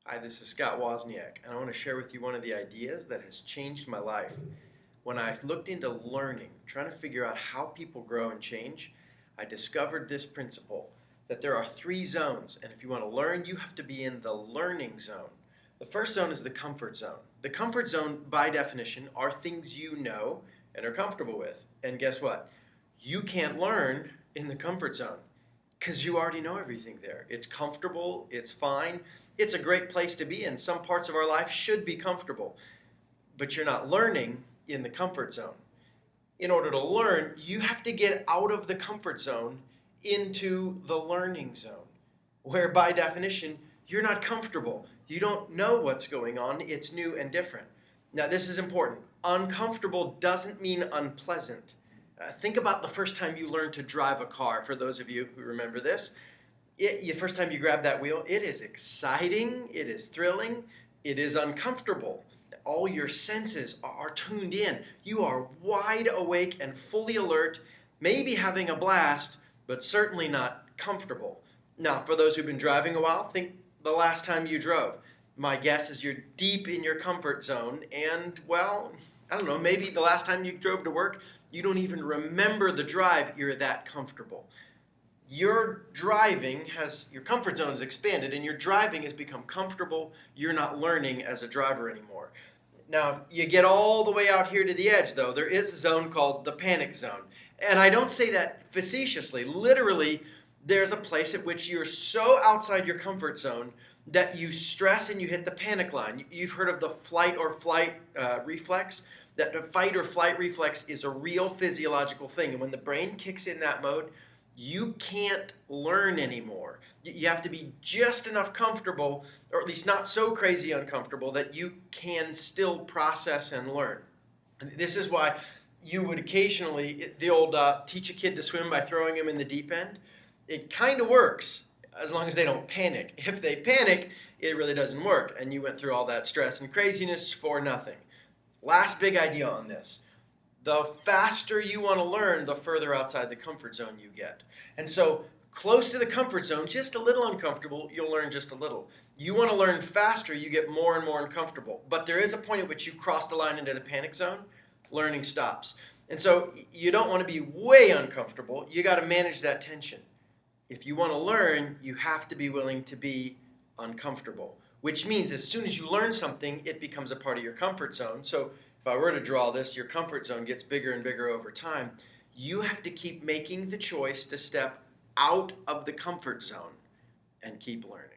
Hi, this is Scott Wozniak, and I want to share with you one of the ideas that has changed my life. When I looked into learning, trying to figure out how people grow and change, I discovered this principle that there are three zones, and if you want to learn, you have to be in the learning zone. The first zone is the comfort zone. The comfort zone, by definition, are things you know and are comfortable with. And guess what? You can't learn in the comfort zone because you already know everything there. It's comfortable, it's fine, it's a great place to be in. Some parts of our life should be comfortable, but you're not learning in the comfort zone. In order to learn, you have to get out of the comfort zone into the learning zone, where by definition, you're not comfortable. You don't know what's going on, it's new and different. Now, this is important. Uncomfortable doesn't mean unpleasant. Think about the first time you learned to drive a car, for those of you who remember this. The first time you grab that wheel, it is exciting, it is thrilling, it is uncomfortable. All your senses are tuned in. You are wide awake and fully alert, maybe having a blast, but certainly not comfortable. Now, for those who've been driving a while, think the last time you drove. My guess is you're deep in your comfort zone, and well, I don't know, maybe the last time you drove to work, you don't even remember the drive, you're that comfortable. Your comfort zone has expanded and your driving has become comfortable. You're not learning as a driver anymore. Now, if you get all the way out here to the edge, though, there is a zone called the panic zone. And I don't say that facetiously. Literally, there's a place at which you're so outside your comfort zone that you stress and you hit the panic line. You've heard of the fight or flight reflex. That the fight or flight reflex is a real physiological thing. And when the brain kicks in that mode, you can't learn anymore. You have to be just enough comfortable, or at least not so crazy uncomfortable, that you can still process and learn. And this is why you would occasionally, the old teach a kid to swim by throwing him in the deep end, it kind of works as long as they don't panic. If they panic, it really doesn't work, and you went through all that stress and craziness for nothing. Last big idea on this. The faster you want to learn, the further outside the comfort zone you get. And so close to the comfort zone, just a little uncomfortable, you'll learn just a little. You want to learn faster, you get more and more uncomfortable. But there is a point at which you cross the line into the panic zone, learning stops. And so you don't want to be way uncomfortable. You got to manage that tension. If you want to learn, you have to be willing to be uncomfortable, which means as soon as you learn something, it becomes a part of your comfort zone. So if I were to draw this, your comfort zone gets bigger and bigger over time. You have to keep making the choice to step out of the comfort zone and keep learning.